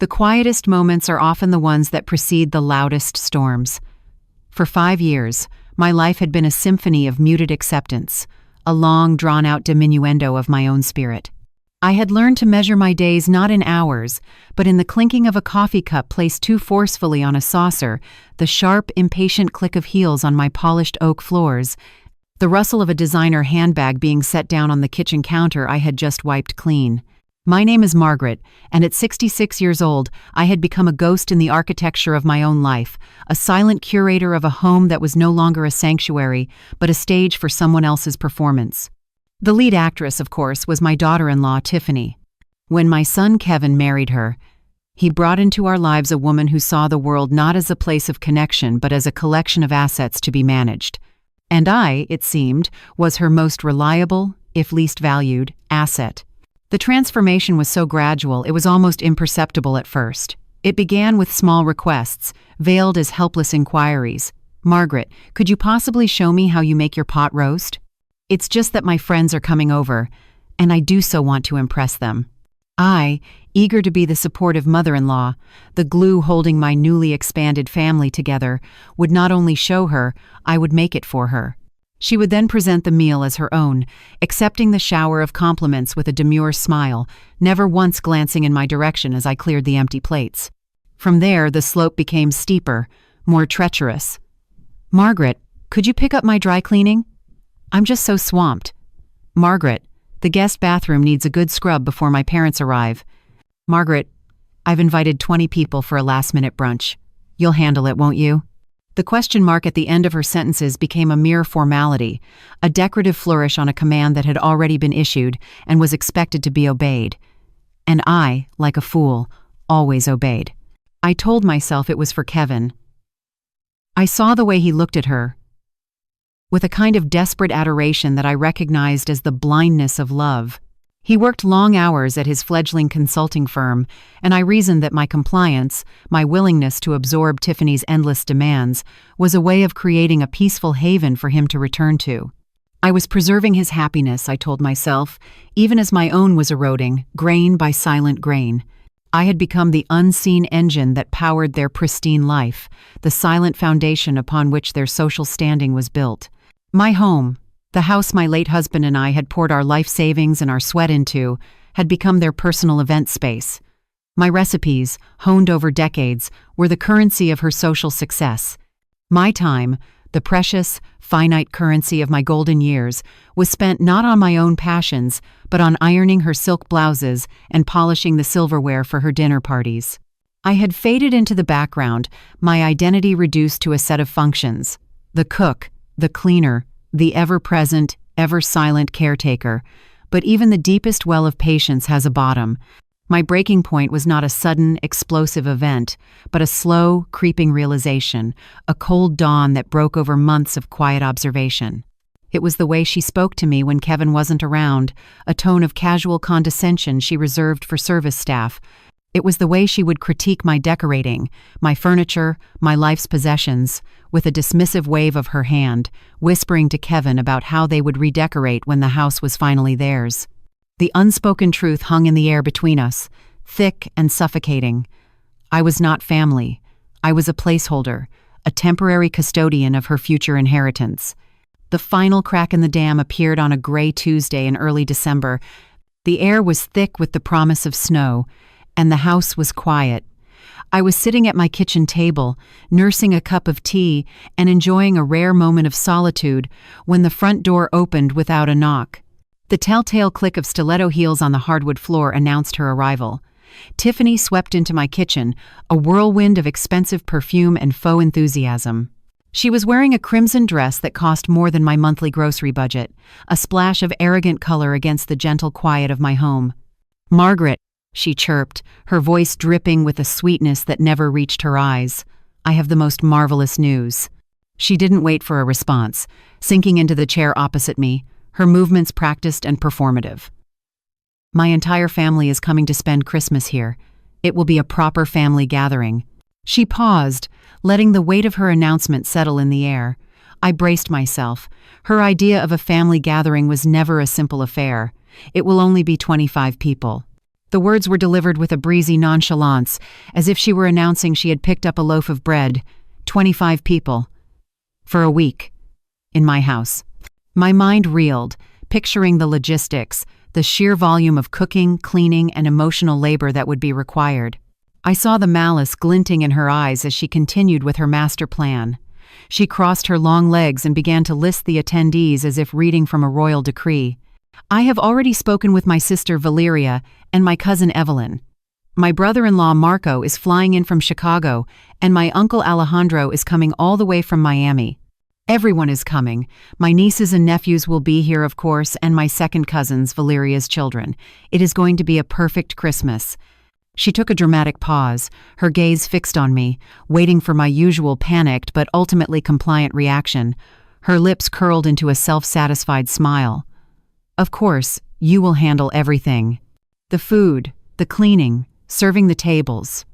The quietest moments are often the ones that precede the loudest storms. For 5 years, my life had been a symphony of muted acceptance, a long, drawn-out diminuendo of my own spirit. I had learned to measure my days not in hours, but in the clinking of a coffee cup placed too forcefully on a saucer, the sharp, impatient click of heels on my polished oak floors, the rustle of a designer handbag being set down on the kitchen counter I had just wiped clean. My name is Margaret, and at 66 years old, I had become a ghost in the architecture of my own life, a silent curator of a home that was no longer a sanctuary, but a stage for someone else's performance. The lead actress, of course, was my daughter-in-law, Tiffany. When my son Kevin married her, he brought into our lives a woman who saw the world not as a place of connection but as a collection of assets to be managed. And I, it seemed, was her most reliable, if least valued, asset. The transformation was so gradual it was almost imperceptible at first. It began with small requests, veiled as helpless inquiries. "Margaret, could you possibly show me how you make your pot roast? It's just that my friends are coming over, and I do so want to impress them." I, eager to be the supportive mother-in-law, the glue holding my newly expanded family together, would not only show her, I would make it for her. She would then present the meal as her own, accepting the shower of compliments with a demure smile, never once glancing in my direction as I cleared the empty plates. From there, the slope became steeper, more treacherous. "Margaret, could you pick up my dry cleaning? I'm just so swamped." "Margaret, the guest bathroom needs a good scrub before my parents arrive." "Margaret, I've invited 20 people for a last-minute brunch. You'll handle it, won't you?" The question mark at the end of her sentences became a mere formality, a decorative flourish on a command that had already been issued and was expected to be obeyed. And I, like a fool, always obeyed. I told myself it was for Kevin. I saw the way he looked at her, with a kind of desperate adoration that I recognized as the blindness of love. He worked long hours at his fledgling consulting firm, and I reasoned that my compliance, my willingness to absorb Tiffany's endless demands, was a way of creating a peaceful haven for him to return to. I was preserving his happiness, I told myself, even as my own was eroding, grain by silent grain. I had become the unseen engine that powered their pristine life, the silent foundation upon which their social standing was built. My home, the house my late husband and I had poured our life savings and our sweat into, had become their personal event space. My recipes, honed over decades, were the currency of her social success. My time, the precious, finite currency of my golden years, was spent not on my own passions, but on ironing her silk blouses and polishing the silverware for her dinner parties. I had faded into the background, my identity reduced to a set of functions: the cook, the cleaner, the ever-present, ever-silent caretaker. But even the deepest well of patience has a bottom. My breaking point was not a sudden, explosive event, but a slow, creeping realization, a cold dawn that broke over months of quiet observation. It was the way she spoke to me when Kevin wasn't around, a tone of casual condescension she reserved for service staff. It was the way she would critique my decorating, my furniture, my life's possessions, with a dismissive wave of her hand, whispering to Kevin about how they would redecorate when the house was finally theirs. The unspoken truth hung in the air between us, thick and suffocating. I was not family. I was a placeholder, a temporary custodian of her future inheritance. The final crack in the dam appeared on a gray Tuesday in early December. The air was thick with the promise of snow, and the house was quiet. I was sitting at my kitchen table, nursing a cup of tea and enjoying a rare moment of solitude when the front door opened without a knock. The telltale click of stiletto heels on the hardwood floor announced her arrival. Tiffany swept into my kitchen, a whirlwind of expensive perfume and faux enthusiasm. She was wearing a crimson dress that cost more than my monthly grocery budget, a splash of arrogant color against the gentle quiet of my home. "Margaret," she chirped, her voice dripping with a sweetness that never reached her eyes. "I have the most marvelous news." She didn't wait for a response, sinking into the chair opposite me, her movements practiced and performative. "My entire family is coming to spend Christmas here. It will be a proper family gathering." She paused, letting the weight of her announcement settle in the air. I braced myself. Her idea of a family gathering was never a simple affair. "It will only be 25 people." The words were delivered with a breezy nonchalance, as if she were announcing she had picked up a loaf of bread. 25 people. For a week. In my house. My mind reeled, picturing the logistics, the sheer volume of cooking, cleaning, and emotional labor that would be required. I saw the malice glinting in her eyes as she continued with her master plan. She crossed her long legs and began to list the attendees as if reading from a royal decree. I have already spoken with my sister Valeria and my cousin Evelyn. My brother-in-law Marco is flying in from Chicago, and my uncle Alejandro is coming all the way from Miami. Everyone is coming. My nieces and nephews will be here, of course, and my second cousins, Valeria's children. It is going to be a perfect Christmas. She took a dramatic pause, her gaze fixed on me, waiting for my usual panicked but ultimately compliant reaction. Her lips curled into a self-satisfied smile. Of course, you will handle everything. The food, the cleaning, serving the tables.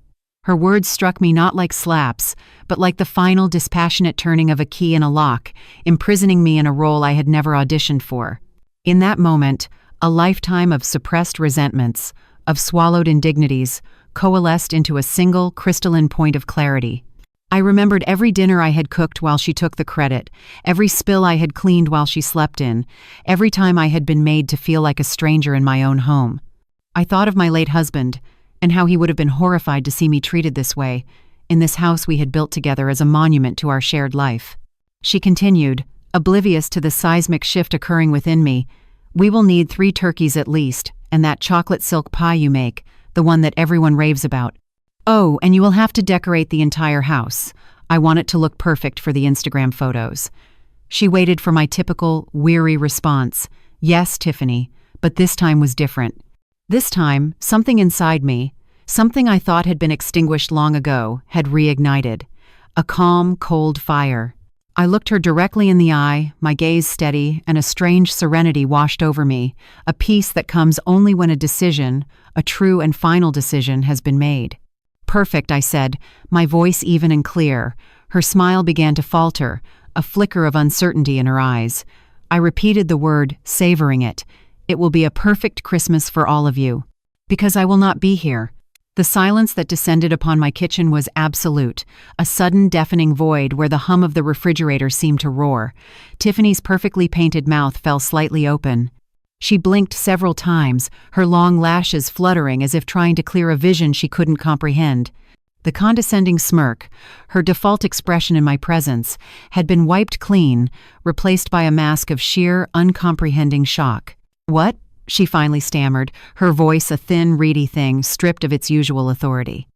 Her words struck me not like slaps, but like the final dispassionate turning of a key in a lock, imprisoning me in a role I had never auditioned for. In that moment, a lifetime of suppressed resentments, of swallowed indignities, coalesced into a single, crystalline point of clarity. I remembered every dinner I had cooked while she took the credit, every spill I had cleaned while she slept in, every time I had been made to feel like a stranger in my own home. I thought of my late husband, and how he would have been horrified to see me treated this way, in this house we had built together as a monument to our shared life. She continued, oblivious to the seismic shift occurring within me. We will need 3 turkeys at least, and that chocolate silk pie you make, the one that everyone raves about. Oh, and you will have to decorate the entire house. I want it to look perfect for the Instagram photos. She waited for my typical, weary response. Yes, Tiffany, but this time was different. This time, something inside me, something I thought had been extinguished long ago, had reignited. A calm, cold fire. I looked her directly in the eye, my gaze steady, and a strange serenity washed over me, a peace that comes only when a decision, a true and final decision, has been made. Perfect, I said, my voice even and clear. Her smile began to falter, a flicker of uncertainty in her eyes. I repeated the word, savoring it. It will be a perfect Christmas for all of you. Because I will not be here. The silence that descended upon my kitchen was absolute, a sudden deafening void where the hum of the refrigerator seemed to roar. Tiffany's perfectly painted mouth fell slightly open. She blinked several times, her long lashes fluttering as if trying to clear a vision she couldn't comprehend. The condescending smirk, her default expression in my presence, had been wiped clean, replaced by a mask of sheer, uncomprehending shock. What? She finally stammered, her voice a thin, reedy thing stripped of its usual authority.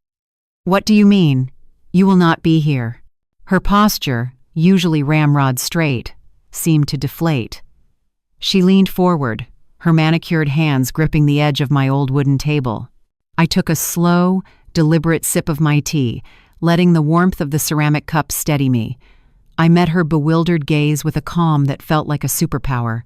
What do you mean? You will not be here. Her posture, usually ramrod straight, seemed to deflate. She leaned forward, her manicured hands gripping the edge of my old wooden table. I took a slow, deliberate sip of my tea, letting the warmth of the ceramic cup steady me. I met her bewildered gaze with a calm that felt like a superpower.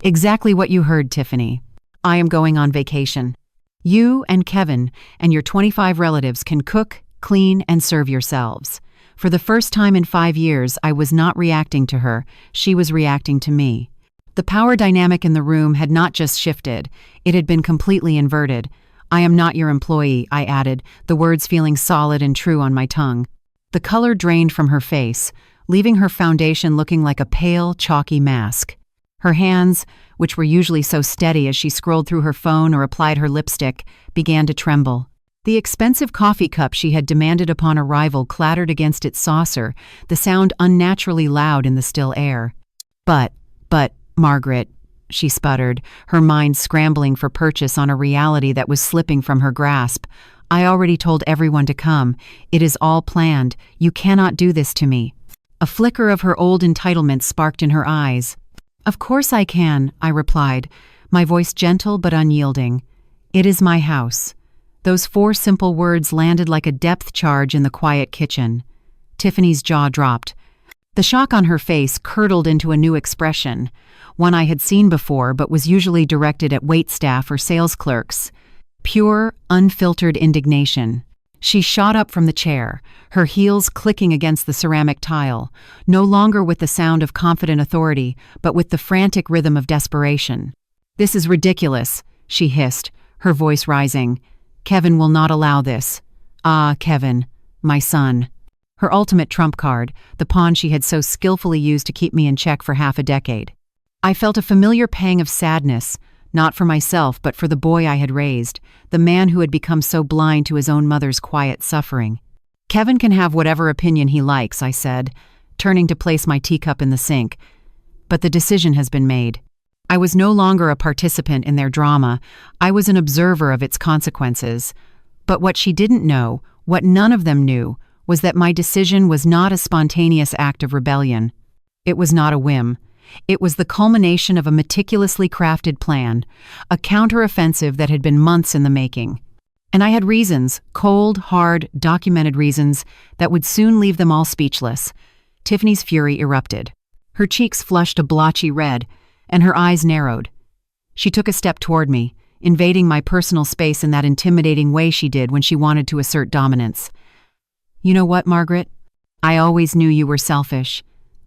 Exactly what you heard, Tiffany. I am going on vacation. You and Kevin and your 25 relatives can cook, clean, and serve yourselves. For the first time in 5 years, I was not reacting to her, she was reacting to me. The power dynamic in the room had not just shifted, it had been completely inverted. I am not your employee, I added, the words feeling solid and true on my tongue. The color drained from her face, leaving her foundation looking like a pale, chalky mask. Her hands, which were usually so steady as she scrolled through her phone or applied her lipstick, began to tremble. The expensive coffee cup she had demanded upon arrival clattered against its saucer, the sound unnaturally loud in the still air. But, Margaret, she sputtered, her mind scrambling for purchase on a reality that was slipping from her grasp. I already told everyone to come. It is all planned. You cannot do this to me. A flicker of her old entitlement sparked in her eyes. Of course I can, I replied, my voice gentle but unyielding. It is my house. Those 4 simple words landed like a depth charge in the quiet kitchen. Tiffany's jaw dropped. The shock on her face curdled into a new expression, one I had seen before but was usually directed at waitstaff or sales clerks. Pure, unfiltered indignation. She shot up from the chair, her heels clicking against the ceramic tile, no longer with the sound of confident authority, but with the frantic rhythm of desperation. This is ridiculous, she hissed, her voice rising. "Kevin will not allow this. Ah, Kevin, my son." Her ultimate trump card, the pawn she had so skillfully used to keep me in check for half a decade. I felt a familiar pang of sadness, not for myself but for the boy I had raised, the man who had become so blind to his own mother's quiet suffering. "Kevin can have whatever opinion he likes," I said, turning to place my teacup in the sink. "But the decision has been made." I was no longer a participant in their drama, I was an observer of its consequences. But what she didn't know, what none of them knew, was that my decision was not a spontaneous act of rebellion. It was not a whim. It was the culmination of a meticulously crafted plan, a counteroffensive that had been months in the making. And I had reasons, cold, hard, documented reasons, that would soon leave them all speechless. Tiffany's fury erupted. Her cheeks flushed a blotchy red, and her eyes narrowed. She took a step toward me, invading my personal space in that intimidating way she did when she wanted to assert dominance. "You know what, Margaret? I always knew you were selfish.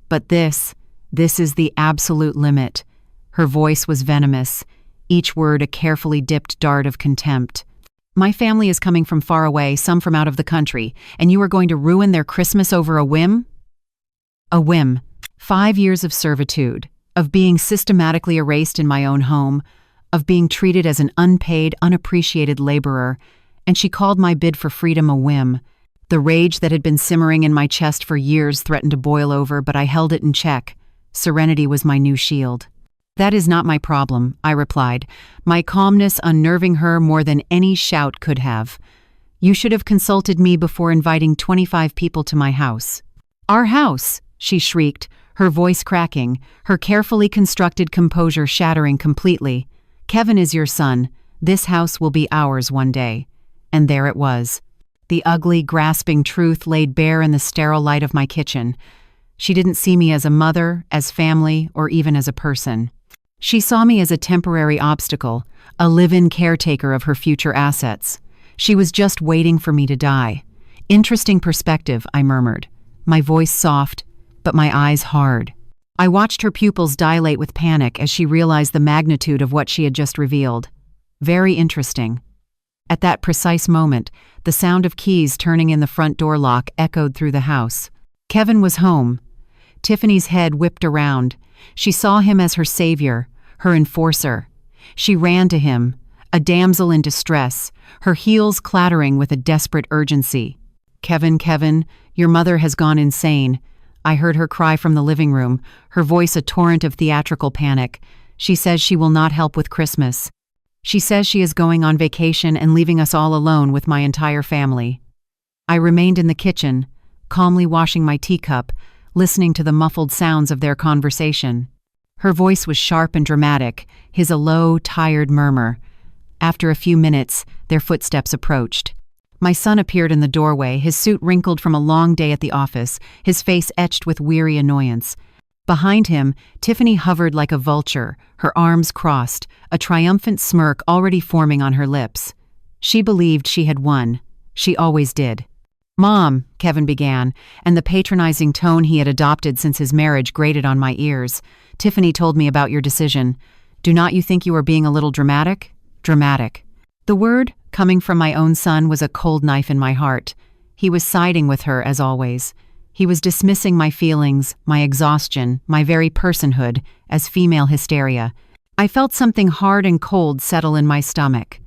But this is the absolute limit." Her voice was venomous, each word a carefully dipped dart of contempt. "My family is coming from far away, some from out of the country, and you are going to ruin their Christmas over a whim?" A whim. 5 years of servitude, of being systematically erased in my own home, of being treated as an unpaid, unappreciated laborer, and she called my bid for freedom a whim. The rage that had been simmering in my chest for years threatened to boil over, but I held it in check. Serenity was my new shield. "That is not my problem," I replied, my calmness unnerving her more than any shout could have. "You should have consulted me before inviting 25 people to my house." "Our house!" she shrieked, her voice cracking, her carefully constructed composure shattering completely. "Kevin is your son. This house will be ours one day." And there it was. The ugly, grasping truth laid bare in the sterile light of my kitchen. She didn't see me as a mother, as family, or even as a person. She saw me as a temporary obstacle, a live-in caretaker of her future assets. She was just waiting for me to die. "Interesting perspective," I murmured, my voice soft, but my eyes hard. I watched her pupils dilate with panic as she realized the magnitude of what she had just revealed. "Very interesting." At that precise moment, the sound of keys turning in the front door lock echoed through the house. Kevin was home. Tiffany's head whipped around. She saw him as her savior, her enforcer. She ran to him, a damsel in distress, her heels clattering with a desperate urgency. Kevin, your mother has gone insane." I heard her cry from the living room, her voice a torrent of theatrical panic. "She says she will not help with Christmas. She says she is going on vacation and leaving us all alone with my entire family." I remained in the kitchen, calmly washing my teacup, listening to the muffled sounds of their conversation. Her voice was sharp and dramatic, his a low, tired murmur. After a few minutes, their footsteps approached. My son appeared in the doorway, his suit wrinkled from a long day at the office, his face etched with weary annoyance. Behind him, Tiffany hovered like a vulture, her arms crossed, a triumphant smirk already forming on her lips. She believed she had won. She always did. "Mom," Kevin began, and the patronizing tone he had adopted since his marriage grated on my ears. "Tiffany told me about your decision. Do not you think you are being a little dramatic?" Dramatic. The word, coming from my own son, was a cold knife in my heart. He was siding with her, as always. He was dismissing my feelings, my exhaustion, my very personhood, as female hysteria. I felt something hard and cold settle in my stomach.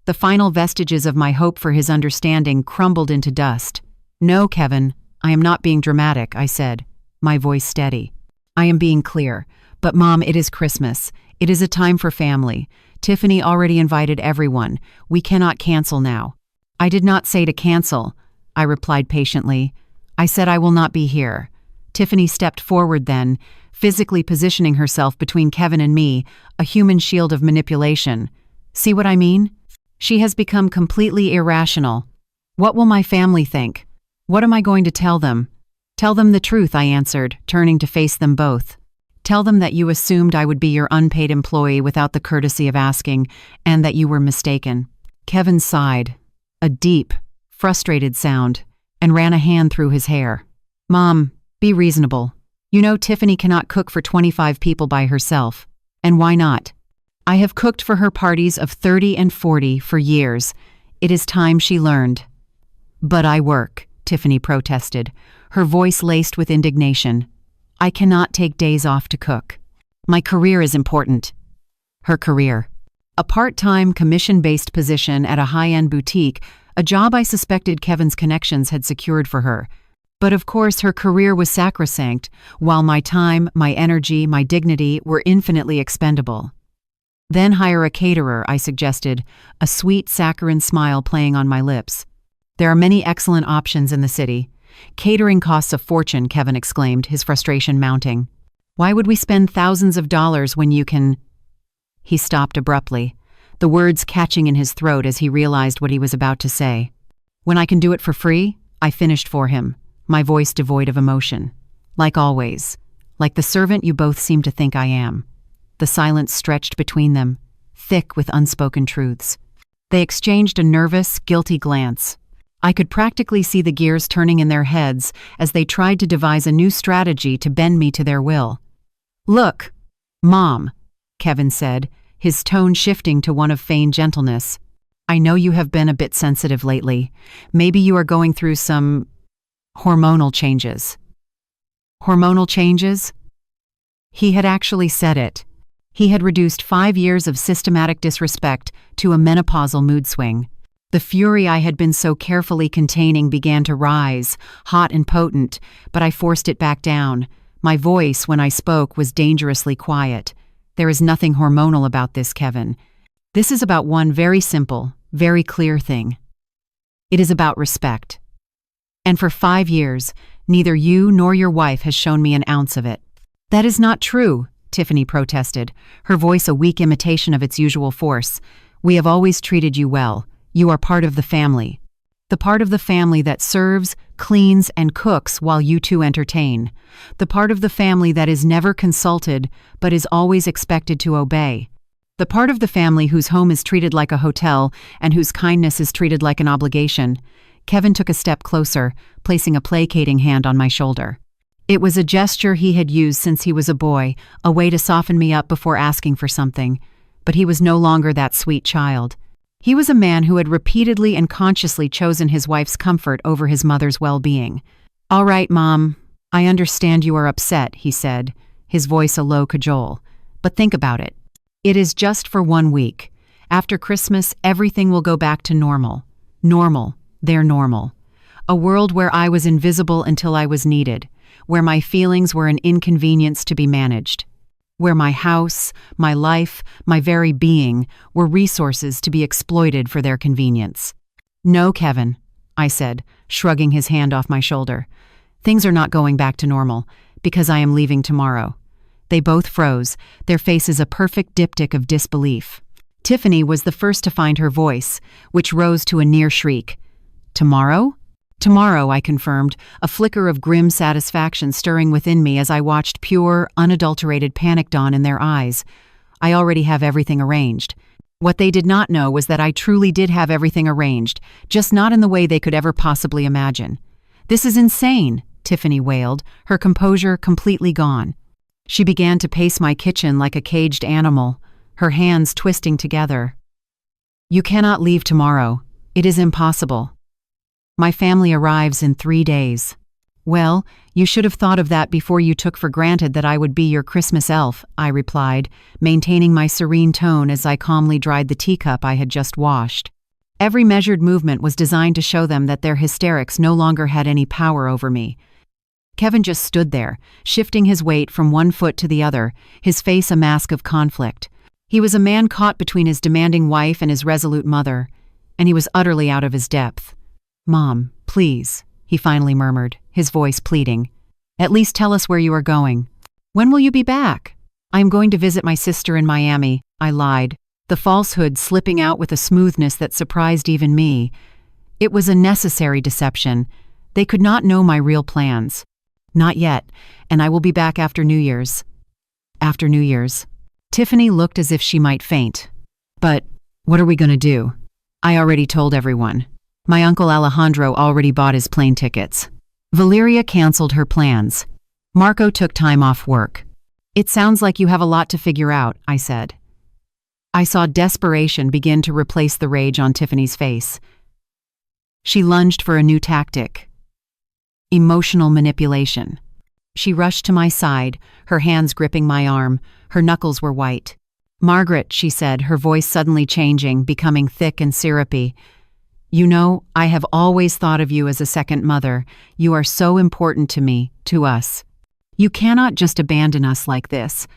The final vestiges of my hope for his understanding crumbled into dust. "No, Kevin, I am not being dramatic," I said, my voice steady. "I am being clear. But Mom, it is Christmas. It is a time for family. Tiffany already invited everyone. We cannot cancel now." "I did not say to cancel," I replied patiently. "I said I will not be here." Tiffany stepped forward then, physically positioning herself between Kevin and me, a human shield of manipulation. "See what I mean? She has become completely irrational. What will my family think? What am I going to tell them?" "Tell them the truth," I answered, turning to face them both. "Tell them that you assumed I would be your unpaid employee without the courtesy of asking, and that you were mistaken." Kevin sighed, a deep, frustrated sound, and ran a hand through his hair. "Mom, be reasonable. You know Tiffany cannot cook for 25 people by herself. And why not? I have cooked for her parties of 30 and 40 for years. It is time she learned. But I work, Tiffany protested, her voice laced with indignation. I cannot take days off to cook. My career is important. Her career. A part-time, commission-based position at a high-end boutique, a job I suspected Kevin's connections had secured for her. But of course, her career was sacrosanct, while my time, my energy, my dignity were infinitely expendable. Then hire a caterer, I suggested, a sweet, saccharine smile playing on my lips. There are many excellent options in the city. Catering costs a fortune, Kevin exclaimed, his frustration mounting. Why would we spend thousands of dollars when you can… He stopped abruptly, the words catching in his throat as he realized what he was about to say. When I can do it for free, I finished for him, my voice devoid of emotion. Like always. Like the servant you both seem to think I am. The silence stretched between them, thick with unspoken truths. They exchanged a nervous, guilty glance. I could practically see the gears turning in their heads as they tried to devise a new strategy to bend me to their will. Look, Mom, Kevin said, his tone shifting to one of feigned gentleness. I know you have been a bit sensitive lately. Maybe you are going through some hormonal changes. Hormonal changes? He had actually said it. He had reduced 5 years of systematic disrespect to a menopausal mood swing. The fury I had been so carefully containing began to rise, hot and potent, but I forced it back down. My voice, when I spoke, was dangerously quiet. There is nothing hormonal about this, Kevin. This is about one very simple, very clear thing. It is about respect. And for 5 years, neither you nor your wife has shown me an ounce of it. That is not true, Tiffany protested, her voice a weak imitation of its usual force. We have always treated you well. You are part of the family. The part of the family that serves, cleans, and cooks while you two entertain. The part of the family that is never consulted, but is always expected to obey. The part of the family whose home is treated like a hotel and whose kindness is treated like an obligation. Kevin took a step closer, placing a placating hand on my shoulder. It was a gesture he had used since he was a boy, a way to soften me up before asking for something. But he was no longer that sweet child. He was a man who had repeatedly and consciously chosen his wife's comfort over his mother's well-being. All right, Mom, I understand you are upset, he said, his voice a low cajole. But think about it. It is just for 1 week. After Christmas, everything will go back to normal. Normal, their normal. A world where I was invisible until I was needed, where my feelings were an inconvenience to be managed. Where my house, my life, my very being were resources to be exploited for their convenience. No, Kevin, I said, shrugging his hand off my shoulder. Things are not going back to normal, because I am leaving tomorrow. They both froze, their faces a perfect diptych of disbelief. Tiffany was the first to find her voice, which rose to a near shriek. Tomorrow? Tomorrow, I confirmed, a flicker of grim satisfaction stirring within me as I watched pure, unadulterated panic dawn in their eyes. I already have everything arranged. What they did not know was that I truly did have everything arranged, just not in the way they could ever possibly imagine. This is insane, Tiffany wailed, her composure completely gone. She began to pace my kitchen like a caged animal, her hands twisting together. You cannot leave tomorrow. It is impossible. My family arrives in 3 days. Well, you should have thought of that before you took for granted that I would be your Christmas elf, I replied, maintaining my serene tone as I calmly dried the teacup I had just washed. Every measured movement was designed to show them that their hysterics no longer had any power over me. Kevin just stood there, shifting his weight from one foot to the other, his face a mask of conflict. He was a man caught between his demanding wife and his resolute mother, and he was utterly out of his depth. Mom, please, he finally murmured, his voice pleading. At least tell us where you are going. When will you be back? I am going to visit my sister in Miami, I lied, the falsehood slipping out with a smoothness that surprised even me. It was a necessary deception. They could not know my real plans. Not yet, and I will be back after New Year's. After New Year's. Tiffany looked as if she might faint. But what are we going to do? I already told everyone. My uncle Alejandro already bought his plane tickets. Valeria canceled her plans. Marco took time off work. It sounds like you have a lot to figure out, I said. I saw desperation begin to replace the rage on Tiffany's face. She lunged for a new tactic: emotional manipulation. She rushed to my side, her hands gripping my arm. Her knuckles were white. "Margaret," she said, her voice suddenly changing, becoming thick and syrupy. "You know, I have always thought of you as a second mother. You are so important to me, to us. You cannot just abandon us like this."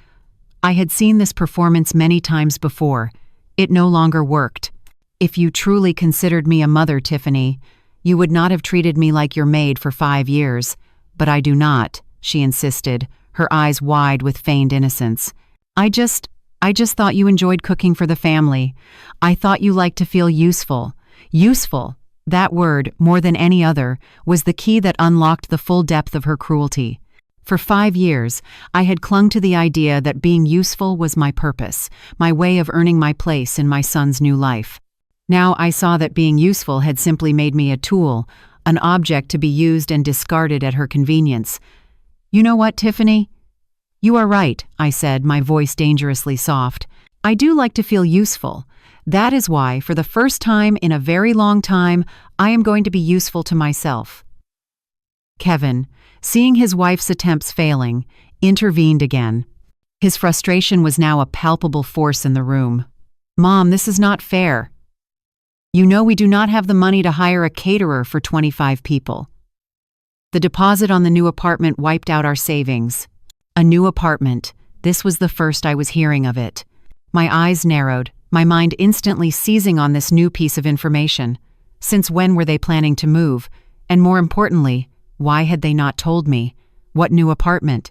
I had seen this performance many times before. It no longer worked. "If you truly considered me a mother, Tiffany, you would not have treated me like your maid for 5 years. But I do not," she insisted, her eyes wide with feigned innocence. I just thought you enjoyed cooking for the family. I thought you liked to feel useful." Useful, that word, more than any other, was the key that unlocked the full depth of her cruelty. For 5 years, I had clung to the idea that being useful was my purpose, my way of earning my place in my son's new life. Now I saw that being useful had simply made me a tool, an object to be used and discarded at her convenience. "You know what, Tiffany? You are right," I said, my voice dangerously soft. "I do like to feel useful. That is why, for the first time in a very long time, I am going to be useful to myself." Kevin, seeing his wife's attempts failing, intervened again. His frustration was now a palpable force in the room. "Mom, this is not fair. You know we do not have the money to hire a caterer for 25 people. The deposit on the new apartment wiped out our savings." A new apartment. This was the first I was hearing of it. My eyes narrowed, my mind instantly seizing on this new piece of information. Since when were they planning to move? And more importantly, why had they not told me? What new apartment?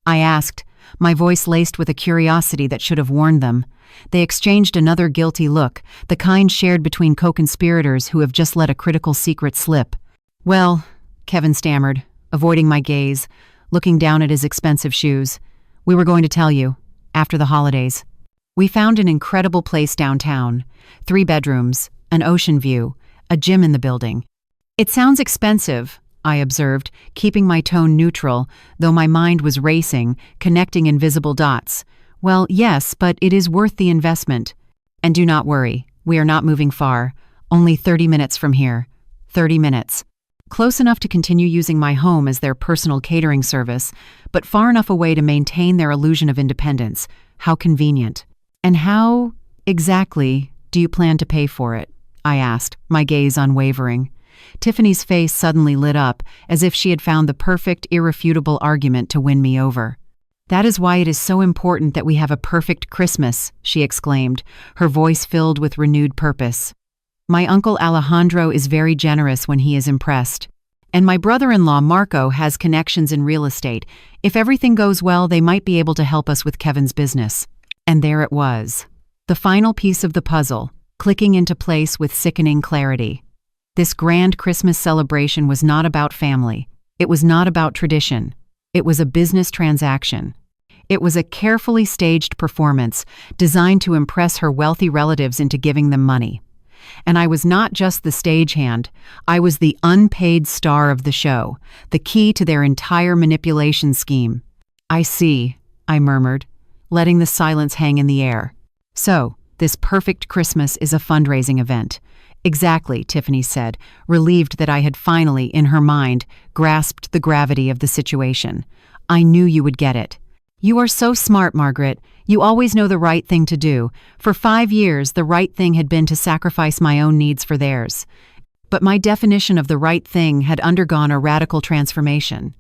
I asked, my voice laced with a curiosity that should have warned them. They exchanged another guilty look, the kind shared between co-conspirators who have just let a critical secret slip. "Well," Kevin stammered, avoiding my gaze, looking down at his expensive shoes, "we were going to tell you, after the holidays. We found an incredible place downtown, 3 bedrooms, an ocean view, a gym in the building." "It sounds expensive," I observed, keeping my tone neutral, though my mind was racing, connecting invisible dots. "Well, yes, but it is worth the investment. And do not worry, we are not moving far, only 30 minutes from here. 30 minutes. Close enough to continue using my home as their personal catering service, but far enough away to maintain their illusion of independence. How convenient. And how, exactly, do you plan to pay for it?" I asked, my gaze unwavering. Tiffany's face suddenly lit up, as if she had found the perfect, irrefutable argument to win me over. "That is why it is so important that we have a perfect Christmas," she exclaimed, her voice filled with renewed purpose. "My uncle Alejandro is very generous when he is impressed. And my brother-in-law Marco has connections in real estate. If everything goes well, they might be able to help us with Kevin's business." And there it was. The final piece of the puzzle, clicking into place with sickening clarity. This grand Christmas celebration was not about family. It was not about tradition. It was a business transaction. It was a carefully staged performance designed to impress her wealthy relatives into giving them money. And I was not just the stagehand, I was the unpaid star of the show, the key to their entire manipulation scheme. "I see," I murmured, letting the silence hang in the air. "So, this perfect Christmas is a fundraising event." "Exactly," Tiffany said, relieved that I had finally, in her mind, grasped the gravity of the situation. "I knew you would get it." "You are so smart, Margaret. You always know the right thing to do. For 5 years, the right thing had been to sacrifice my own needs for theirs. But my definition of the right thing had undergone a radical transformation."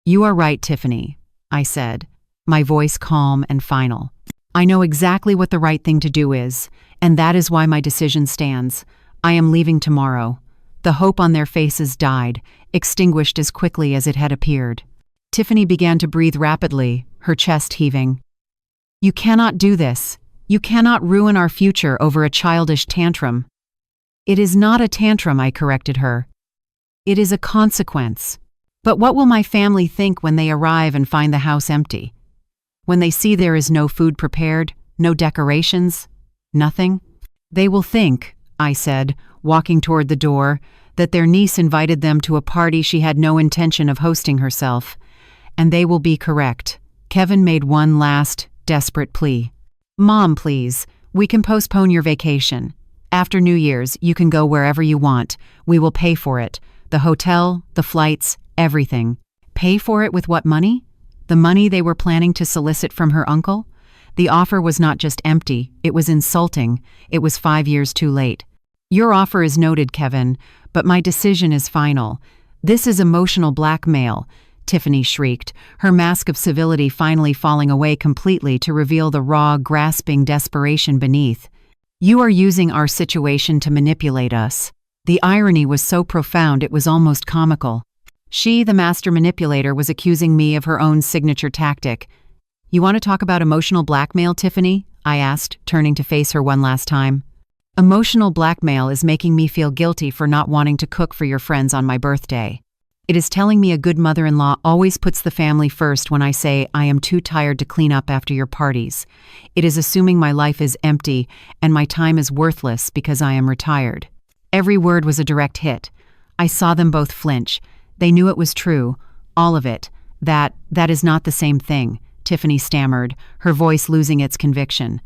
"You are right, Tiffany," I said, my voice calm and final. "I know exactly what the right thing to do is, and that is why my decision stands. I am leaving tomorrow." The hope on their faces died, extinguished as quickly as it had appeared. Tiffany began to breathe rapidly, her chest heaving. "You cannot do this. You cannot ruin our future over a childish tantrum." "It is not a tantrum," I corrected her. "It is a consequence. But what will my family think when they arrive and find the house empty? When they see there is no food prepared, no decorations, nothing? They will think," I said, walking toward the door, "that their niece invited them to a party she had no intention of hosting herself. And they will be correct." Kevin made one last, desperate plea. "Mom, please, we can postpone your vacation. After New Year's, you can go wherever you want. We will pay for it. The hotel, the flights, everything." Pay for it with what money? The money they were planning to solicit from her uncle? The offer was not just empty, it was insulting. It was 5 years too late. "Your offer is noted, Kevin, but my decision is final. This is emotional blackmail," Tiffany shrieked, her mask of civility finally falling away completely to reveal the raw, grasping desperation beneath. "You are using our situation to manipulate us." The irony was so profound it was almost comical. She, the master manipulator, was accusing me of her own signature tactic. "You want to talk about emotional blackmail, Tiffany?" I asked, turning to face her one last time. "Emotional blackmail is making me feel guilty for not wanting to cook for your friends on my birthday. It is telling me a good mother-in-law always puts the family first when I say I am too tired to clean up after your parties. It is assuming my life is empty and my time is worthless because I am retired." Every word was a direct hit. I saw them both flinch. They knew it was true, all of it. That is not the same thing," Tiffany stammered, her voice losing its conviction.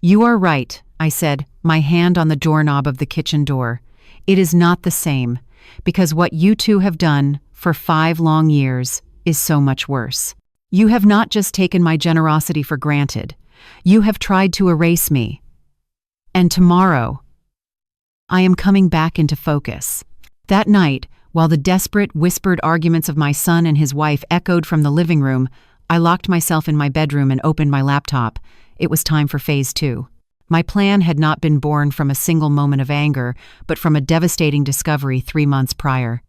"You are right," I said, my hand on the doorknob of the kitchen door. "It is not the same, because what you two have done for 5 long years is so much worse. You have not just taken my generosity for granted. You have tried to erase me. And tomorrow, I am coming back into focus." That night, while the desperate, whispered arguments of my son and his wife echoed from the living room, I locked myself in my bedroom and opened my laptop. It was time for phase 2. My plan had not been born from a single moment of anger, but from a devastating discovery 3 months prior.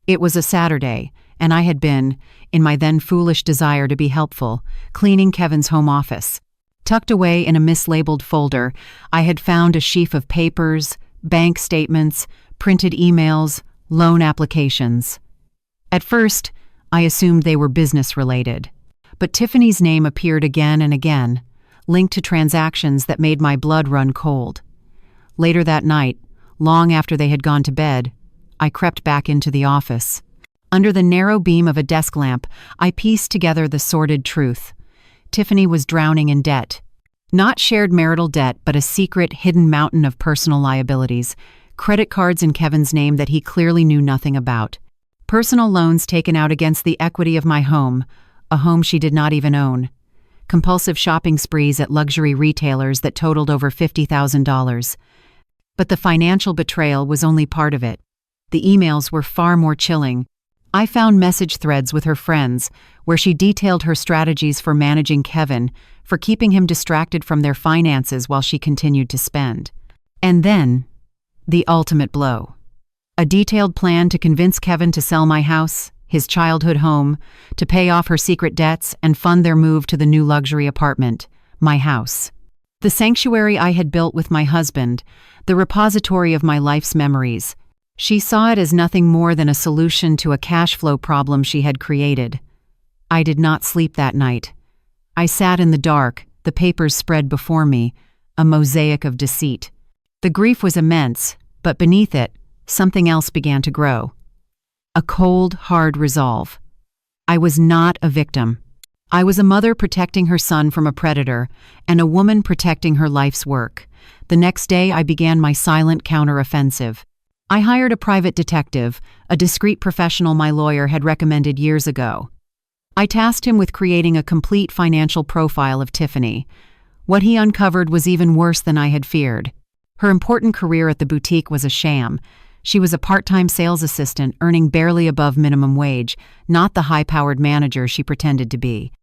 It was a Saturday, and I had been, in my then foolish desire to be helpful, cleaning Kevin's home office. Tucked away in a mislabeled folder, I had found a sheaf of papers, bank statements, printed emails, loan applications. At first, I assumed they were business-related. But Tiffany's name appeared again and again, linked to transactions that made my blood run cold. Later that night, long after they had gone to bed, I crept back into the office. Under the narrow beam of a desk lamp, I pieced together the sordid truth. Tiffany was drowning in debt. Not shared marital debt, but a secret, hidden mountain of personal liabilities. Credit cards in Kevin's name that he clearly knew nothing about. Personal loans taken out against the equity of my home, a home she did not even own. Compulsive shopping sprees at luxury retailers that totaled over $50,000. But the financial betrayal was only part of it. The emails were far more chilling. I found message threads with her friends, where she detailed her strategies for managing Kevin, for keeping him distracted from their finances while she continued to spend. And then, the ultimate blow. A detailed plan to convince Kevin to sell my house, his childhood home, to pay off her secret debts and fund their move to the new luxury apartment, my house. The sanctuary I had built with my husband, the repository of my life's memories. She saw it as nothing more than a solution to a cash flow problem she had created. I did not sleep that night. I sat in the dark, the papers spread before me, a mosaic of deceit. The grief was immense, but beneath it, something else began to grow. A cold, hard resolve. I was not a victim. I was a mother protecting her son from a predator, and a woman protecting her life's work. The next day, I began my silent counteroffensive. I hired a private detective, a discreet professional my lawyer had recommended years ago. I tasked him with creating a complete financial profile of Tiffany. What he uncovered was even worse than I had feared. Her important career at the boutique was a sham. She was a part-time sales assistant earning barely above minimum wage, not the high-powered manager she pretended to be.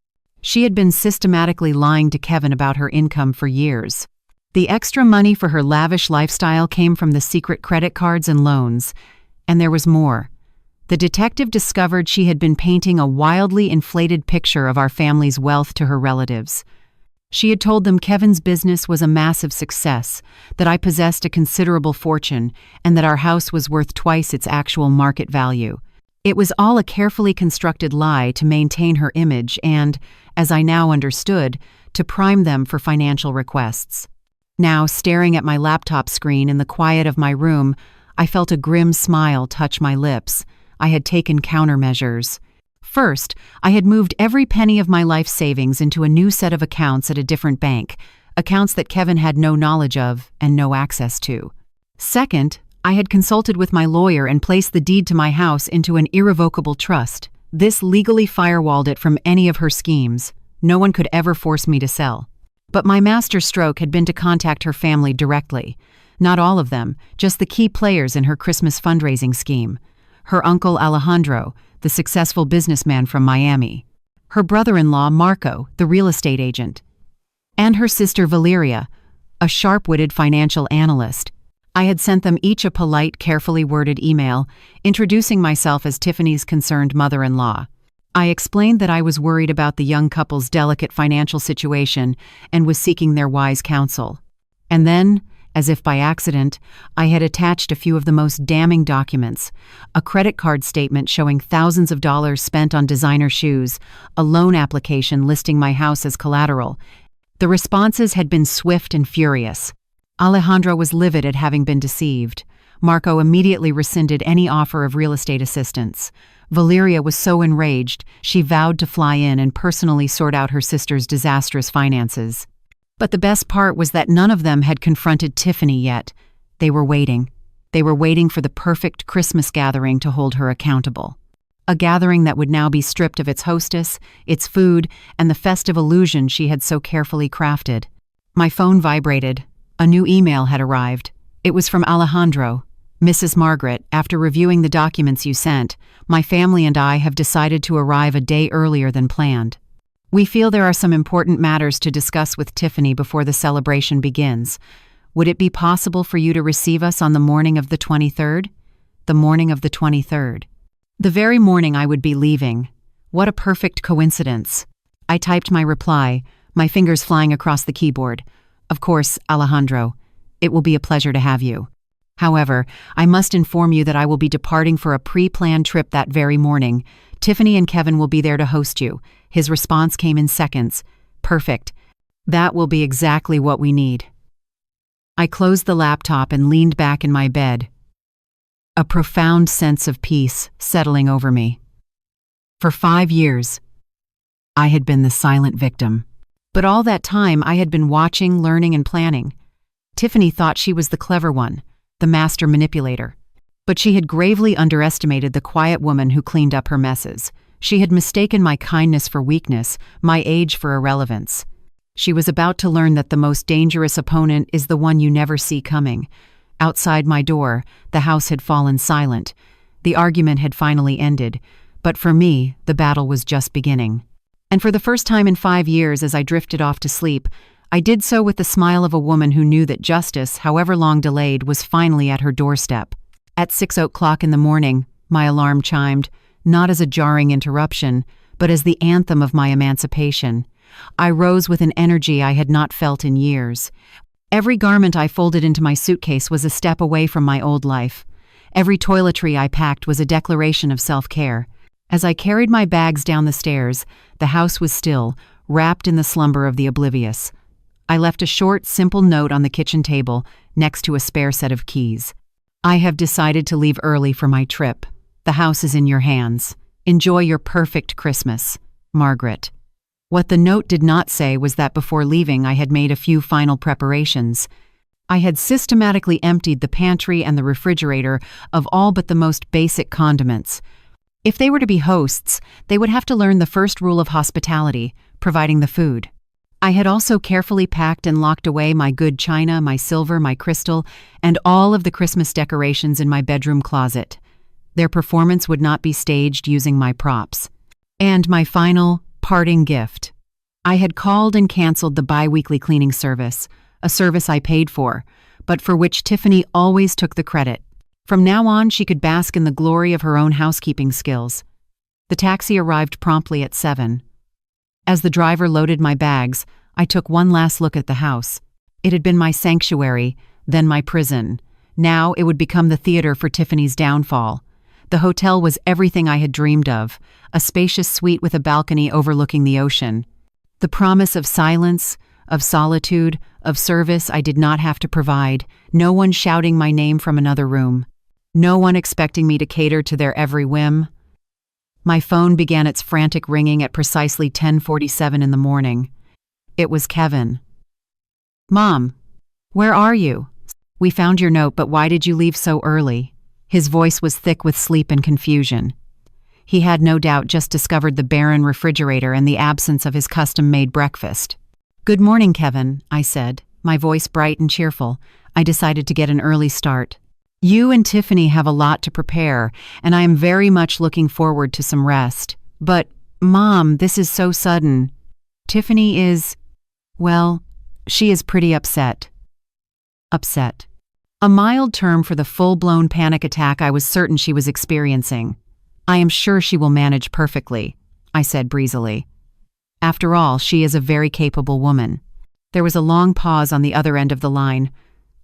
She had been systematically lying to Kevin about her income for years. The extra money for her lavish lifestyle came from the secret credit cards and loans. And there was more. The detective discovered she had been painting a wildly inflated picture of our family's wealth to her relatives. She had told them Kevin's business was a massive success, that I possessed a considerable fortune, and that our house was worth twice its actual market value. It was all a carefully constructed lie to maintain her image and, as I now understood, to prime them for financial requests. Now, staring at my laptop screen in the quiet of my room, I felt a grim smile touch my lips. I had taken countermeasures. First, I had moved every penny of my life savings into a new set of accounts at a different bank, accounts that Kevin had no knowledge of and no access to. Second, I had consulted with my lawyer and placed the deed to my house into an irrevocable trust. This legally firewalled it from any of her schemes. No one could ever force me to sell. But my master stroke had been to contact her family directly. Not all of them, just the key players in her Christmas fundraising scheme. Her uncle Alejandro, the successful businessman from Miami. Her brother-in-law Marco, the real estate agent. And her sister Valeria, a sharp-witted financial analyst. I had sent them each a polite, carefully worded email, introducing myself as Tiffany's concerned mother-in-law. I explained that I was worried about the young couple's delicate financial situation and was seeking their wise counsel. And then, as if by accident, I had attached a few of the most damning documents: a credit card statement showing thousands of dollars spent on designer shoes, a loan application listing my house as collateral. The responses had been swift and furious. Alejandro was livid at having been deceived. Marco immediately rescinded any offer of real estate assistance. Valeria was so enraged, she vowed to fly in and personally sort out her sister's disastrous finances. But the best part was that none of them had confronted Tiffany yet. They were waiting. They were waiting for the perfect Christmas gathering to hold her accountable. A gathering that would now be stripped of its hostess, its food, and the festive illusion she had so carefully crafted. My phone vibrated. A new email had arrived. It was from Alejandro. "Mrs. Margaret, after reviewing the documents you sent, my family and I have decided to arrive a day earlier than planned. We feel there are some important matters to discuss with Tiffany before the celebration begins. Would it be possible for you to receive us on the morning of the 23rd? The morning of the 23rd. The very morning I would be leaving. What a perfect coincidence." I typed my reply, my fingers flying across the keyboard. "Of course, Alejandro. It will be a pleasure to have you. However, I must inform you that I will be departing for a pre-planned trip that very morning. Tiffany and Kevin will be there to host you." His response came in seconds. "Perfect. That will be exactly what we need." I closed the laptop and leaned back in my bed. A profound sense of peace settling over me. For 5 years, I had been the silent victim. But all that time I had been watching, learning, and planning. Tiffany thought she was the clever one, the master manipulator. But she had gravely underestimated the quiet woman who cleaned up her messes. She had mistaken my kindness for weakness, my age for irrelevance. She was about to learn that the most dangerous opponent is the one you never see coming. Outside my door, the house had fallen silent. The argument had finally ended, but for me, the battle was just beginning. And for the first time in 5 years, as I drifted off to sleep, I did so with the smile of a woman who knew that justice, however long delayed, was finally at her doorstep. At 6:00 in the morning, my alarm chimed, not as a jarring interruption, but as the anthem of my emancipation. I rose with an energy I had not felt in years. Every garment I folded into my suitcase was a step away from my old life. Every toiletry I packed was a declaration of self-care. As I carried my bags down the stairs, the house was still, wrapped in the slumber of the oblivious. I left a short, simple note on the kitchen table, next to a spare set of keys. "I have decided to leave early for my trip. The house is in your hands. Enjoy your perfect Christmas. Margaret." What the note did not say was that before leaving I had made a few final preparations. I had systematically emptied the pantry and the refrigerator of all but the most basic condiments. If they were to be hosts, they would have to learn the first rule of hospitality, providing the food. I had also carefully packed and locked away my good china, my silver, my crystal, and all of the Christmas decorations in my bedroom closet. Their performance would not be staged using my props. And my final, parting gift. I had called and canceled the bi-weekly cleaning service, a service I paid for, but for which Tiffany always took the credit. From now on, she could bask in the glory of her own housekeeping skills. The taxi arrived promptly at 7. As the driver loaded my bags, I took one last look at the house. It had been my sanctuary, then my prison. Now it would become the theater for Tiffany's downfall. The hotel was everything I had dreamed of, a spacious suite with a balcony overlooking the ocean. The promise of silence, of solitude, of service I did not have to provide, no one shouting my name from another room. No one expecting me to cater to their every whim. My phone began its frantic ringing at precisely 10:47 in the morning. It was Kevin. Mom, where are you? We found your note, but why did you leave so early? His voice was thick with sleep and confusion. He had no doubt just discovered the barren refrigerator and the absence of his custom-made breakfast. Good morning, Kevin, I said, my voice bright and cheerful. I decided to get an early start. You and Tiffany have a lot to prepare, and I am very much looking forward to some rest. But, Mom, this is so sudden. Tiffany is, well, she is pretty upset. Upset. A mild term for the full-blown panic attack I was certain she was experiencing. I am sure she will manage perfectly, I said breezily. After all, she is a very capable woman. There was a long pause on the other end of the line.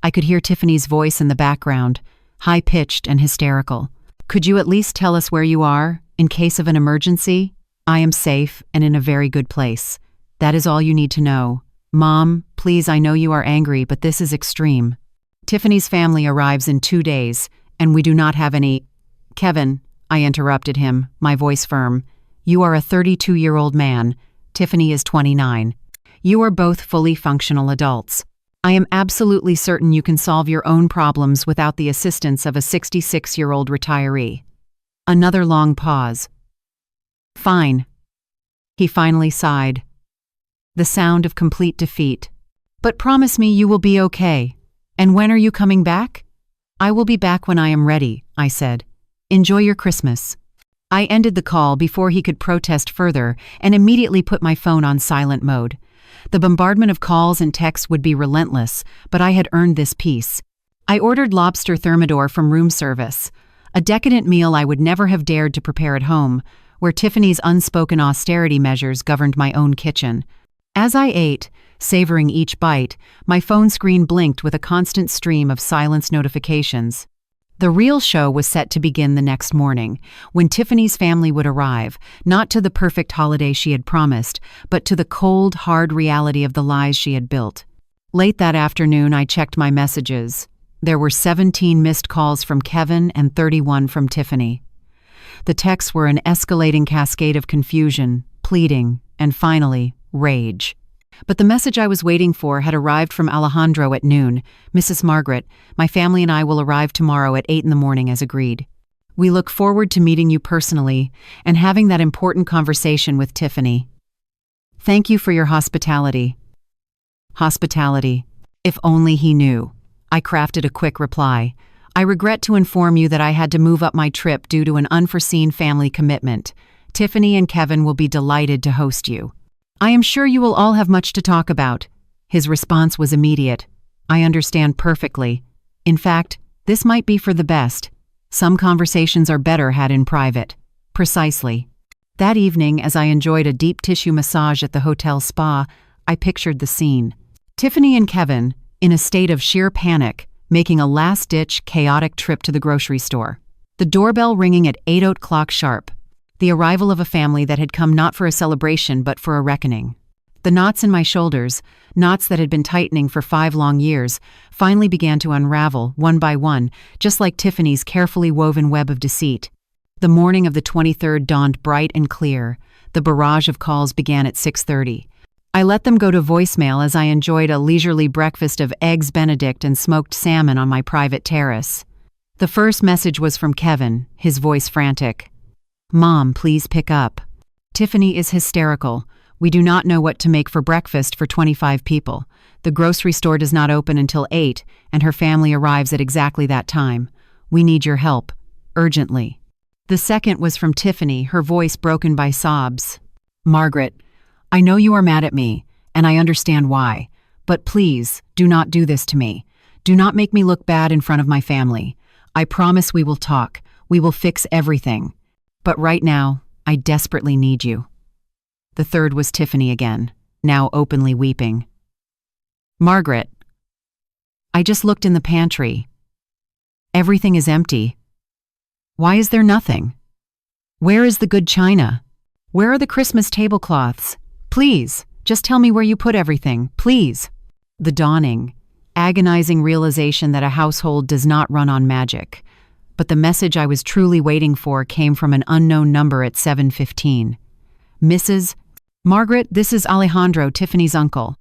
I could hear Tiffany's voice in the background, high-pitched and hysterical. Could you at least tell us where you are, in case of an emergency? I am safe and in a very good place. That is all you need to know. Mom, please, I know you are angry, but this is extreme. Tiffany's family arrives in 2 days, and we do not have any— Kevin, I interrupted him, my voice firm. You are a 32-year-old man. Tiffany is 29. You are both fully functional adults. I am absolutely certain you can solve your own problems without the assistance of a 66-year-old retiree. Another long pause. Fine. He finally sighed. The sound of complete defeat. But promise me you will be okay. And when are you coming back? I will be back when I am ready, I said. Enjoy your Christmas. I ended the call before he could protest further and immediately put my phone on silent mode. The bombardment of calls and texts would be relentless, but I had earned this peace. I ordered lobster thermidor from room service, a decadent meal I would never have dared to prepare at home, where Tiffany's unspoken austerity measures governed my own kitchen. As I ate, savoring each bite, my phone screen blinked with a constant stream of silence notifications. The real show was set to begin the next morning, when Tiffany's family would arrive, not to the perfect holiday she had promised, but to the cold, hard reality of the lies she had built. Late that afternoon, I checked my messages. There were 17 missed calls from Kevin and 31 from Tiffany. The texts were an escalating cascade of confusion, pleading, and finally, rage. But the message I was waiting for had arrived from Alejandro at noon. Mrs. Margaret, my family and I will arrive tomorrow at 8 in the morning as agreed. We look forward to meeting you personally and having that important conversation with Tiffany. Thank you for your hospitality. Hospitality. If only he knew. I crafted a quick reply. I regret to inform you that I had to move up my trip due to an unforeseen family commitment. Tiffany and Kevin will be delighted to host you. I am sure you will all have much to talk about. His response was immediate. I understand perfectly. In fact, this might be for the best. Some conversations are better had in private. Precisely. That evening, as I enjoyed a deep tissue massage at the hotel spa, I pictured the scene. Tiffany and Kevin, in a state of sheer panic, making a last-ditch, chaotic trip to the grocery store. The doorbell ringing at 8 o'clock sharp. The arrival of a family that had come not for a celebration but for a reckoning. The knots in my shoulders, knots that had been tightening for 5 long years, finally began to unravel, one by one, just like Tiffany's carefully woven web of deceit. The morning of the 23rd dawned bright and clear. The barrage of calls began at 6:30. I let them go to voicemail as I enjoyed a leisurely breakfast of eggs Benedict and smoked salmon on my private terrace. The first message was from Kevin, his voice frantic. Mom, please pick up. Tiffany is hysterical. We do not know what to make for breakfast for 25 people. The grocery store does not open until 8, and her family arrives at exactly that time. We need your help. Urgently. The second was from Tiffany, her voice broken by sobs. Margaret, I know you are mad at me, and I understand why. But please, do not do this to me. Do not make me look bad in front of my family. I promise we will talk. We will fix everything. But right now, I desperately need you. The third was Tiffany again, now openly weeping. Margaret, I just looked in the pantry. Everything is empty. Why is there nothing? Where is the good china? Where are the Christmas tablecloths? Please, just tell me where you put everything, please. The dawning, agonizing realization that a household does not run on magic. But the message I was truly waiting for came from an unknown number at 7:15. Mrs. Margaret, this is Alejandro, Tiffany's uncle.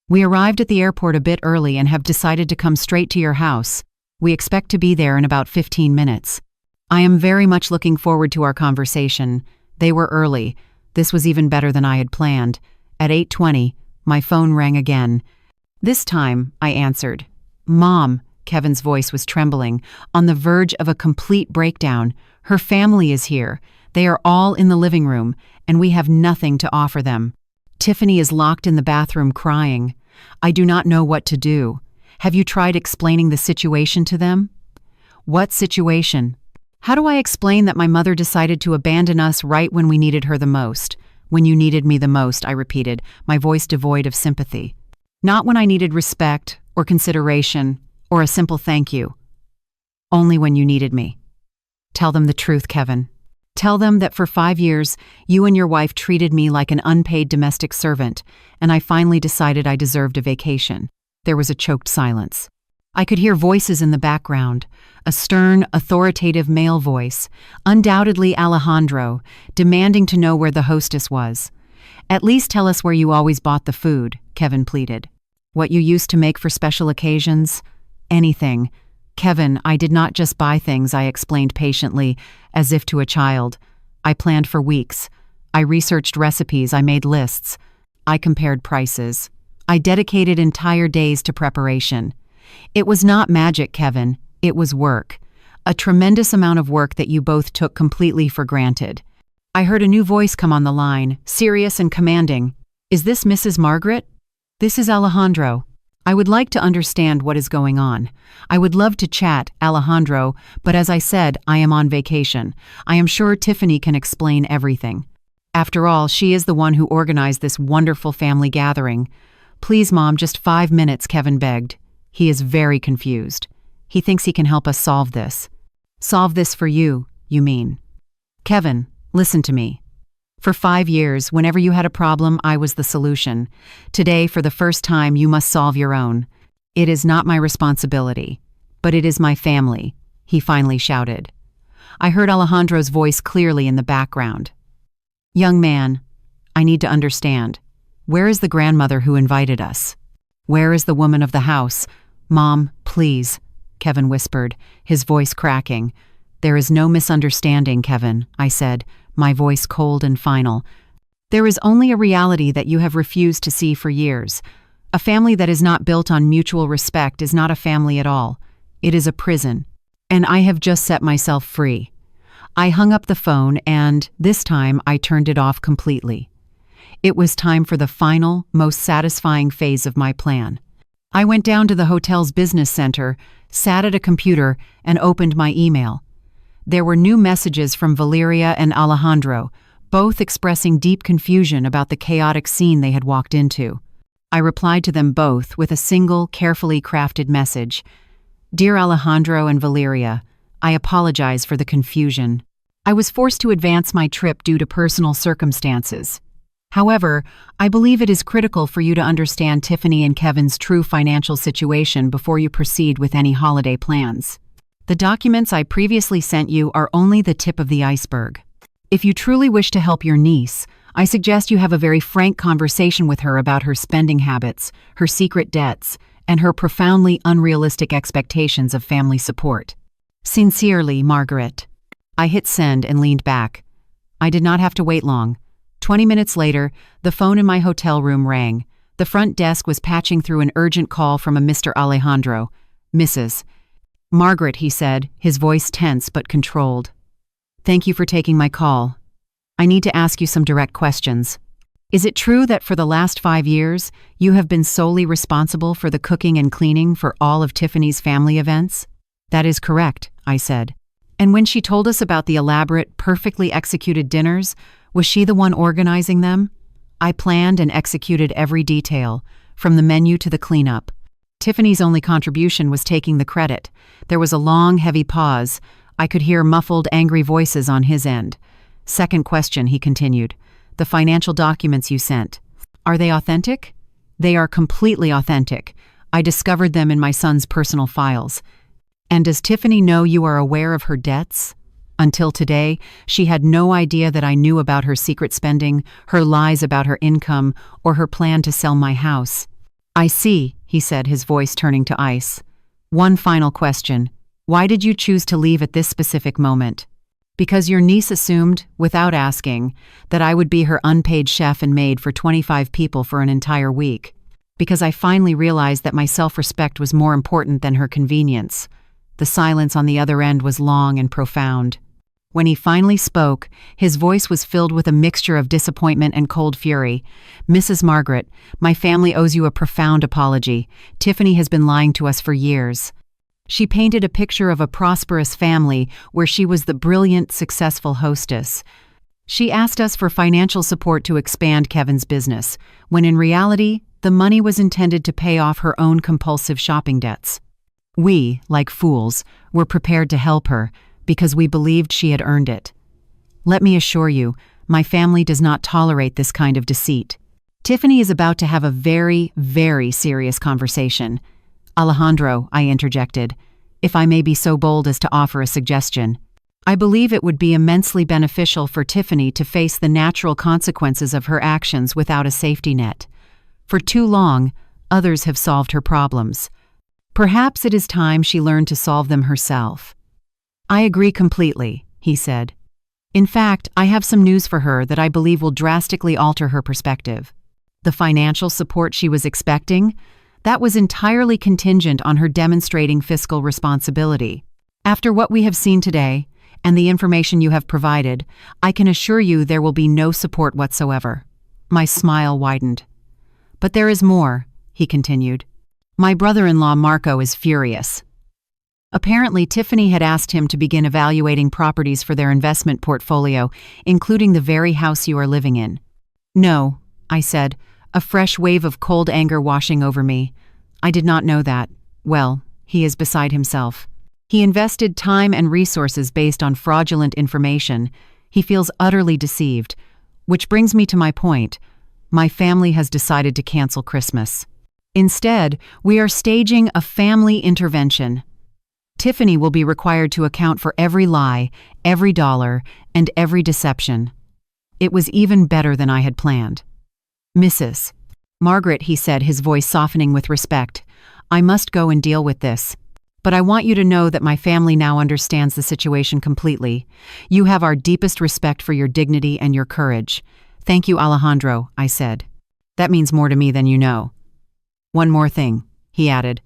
We arrived at the airport a bit early and have decided to come straight to your house. We expect to be there in about 15 minutes. I am very much looking forward to our conversation. They were early. This was even better than I had planned. At 8:20, my phone rang again. This time, I answered. Mom, Kevin's voice was trembling, on the verge of a complete breakdown. Her family is here. They are all in the living room, and we have nothing to offer them. Tiffany is locked in the bathroom crying. I do not know what to do. Have you tried explaining the situation to them? What situation? How do I explain that my mother decided to abandon us right when we needed her the most? When you needed me the most, I repeated, my voice devoid of sympathy. Not when I needed respect or consideration or a simple thank you. Only when you needed me. Tell them the truth, Kevin. Tell them that for 5 years, you and your wife treated me like an unpaid domestic servant, and I finally decided I deserved a vacation. There was a choked silence. I could hear voices in the background, a stern, authoritative male voice, undoubtedly Alejandro, demanding to know where the hostess was. At least tell us where you always bought the food, Kevin pleaded. What you used to make for special occasions? Anything. Kevin, I did not just buy things, I explained patiently, as if to a child. I planned for weeks. I researched recipes, I made lists. I compared prices. I dedicated entire days to preparation. It was not magic, Kevin. It was work. A tremendous amount of work that you both took completely for granted. I heard a new voice come on the line, serious and commanding. Is this Mrs. Margaret? This is Alejandro. I would like to understand what is going on. I would love to chat, Alejandro, but as I said, I am on vacation. I am sure Tiffany can explain everything. After all, she is the one who organized this wonderful family gathering. Please, Mom, just 5 minutes, Kevin begged. He is very confused. He thinks he can help us solve this. Solve this for you mean? Kevin, listen to me. For 5 years, whenever you had a problem, I was the solution. Today, for the first time, you must solve your own. It is not my responsibility, but it is my family, he finally shouted. I heard Alejandro's voice clearly in the background. Young man, I need to understand. Where is the grandmother who invited us? Where is the woman of the house? Mom, please, Kevin whispered, his voice cracking. There is no misunderstanding, Kevin, I said, my voice cold and final. There is only a reality that you have refused to see for years. A family that is not built on mutual respect is not a family at all. It is a prison. And I have just set myself free. I hung up the phone and, this time, I turned it off completely. It was time for the final, most satisfying phase of my plan. I went down to the hotel's business center, sat at a computer, and opened my email. There were new messages from Valeria and Alejandro, both expressing deep confusion about the chaotic scene they had walked into. I replied to them both with a single, carefully crafted message. Dear Alejandro and Valeria, I apologize for the confusion. I was forced to advance my trip due to personal circumstances. However, I believe it is critical for you to understand Tiffany and Kevin's true financial situation before you proceed with any holiday plans. The documents I previously sent you are only the tip of the iceberg. If you truly wish to help your niece, I suggest you have a very frank conversation with her about her spending habits, her secret debts, and her profoundly unrealistic expectations of family support. Sincerely, Margaret. I hit send and leaned back. I did not have to wait long. 20 minutes later, the phone in my hotel room rang. The front desk was patching through an urgent call from a Mr. Alejandro. Mrs. Margaret, he said, his voice tense but controlled. Thank you for taking my call. I need to ask you some direct questions. Is it true that for the last 5 years, you have been solely responsible for the cooking and cleaning for all of Tiffany's family events? That is correct, I said. And when she told us about the elaborate, perfectly executed dinners, was she the one organizing them? I planned and executed every detail, from the menu to the cleanup. Tiffany's only contribution was taking the credit. There was a long, heavy pause. I could hear muffled, angry voices on his end. Second question, he continued. The financial documents you sent. Are they authentic? They are completely authentic. I discovered them in my son's personal files. And does Tiffany know you are aware of her debts? Until today, she had no idea that I knew about her secret spending, her lies about her income, or her plan to sell my house. I see, he said, his voice turning to ice. One final question. Why did you choose to leave at this specific moment? Because your niece assumed, without asking, that I would be her unpaid chef and maid for 25 people for an entire week. Because I finally realized that my self-respect was more important than her convenience. The silence on the other end was long and profound. When he finally spoke, his voice was filled with a mixture of disappointment and cold fury. Mrs. Margaret, my family owes you a profound apology. Tiffany has been lying to us for years. She painted a picture of a prosperous family where she was the brilliant, successful hostess. She asked us for financial support to expand Kevin's business, when in reality, the money was intended to pay off her own compulsive shopping debts. We, like fools, were prepared to help her, because we believed she had earned it. Let me assure you, my family does not tolerate this kind of deceit. Tiffany is about to have a very, very serious conversation. Alejandro, I interjected, if I may be so bold as to offer a suggestion. I believe it would be immensely beneficial for Tiffany to face the natural consequences of her actions without a safety net. For too long, others have solved her problems. Perhaps it is time she learned to solve them herself. I agree completely, he said. In fact, I have some news for her that I believe will drastically alter her perspective. The financial support she was expecting, that was entirely contingent on her demonstrating fiscal responsibility. After what we have seen today, and the information you have provided, I can assure you there will be no support whatsoever. My smile widened. But there is more, he continued. My brother-in-law Marco is furious. Apparently, Tiffany had asked him to begin evaluating properties for their investment portfolio, including the very house you are living in. No, I said, a fresh wave of cold anger washing over me. I did not know that. Well, he is beside himself. He invested time and resources based on fraudulent information. He feels utterly deceived. Which brings me to my point. My family has decided to cancel Christmas. Instead, we are staging a family intervention. Tiffany will be required to account for every lie, every dollar, and every deception. It was even better than I had planned. Mrs. Margaret, he said, his voice softening with respect, I must go and deal with this. But I want you to know that my family now understands the situation completely. You have our deepest respect for your dignity and your courage. Thank you, Alejandro, I said. That means more to me than you know. One more thing, he added.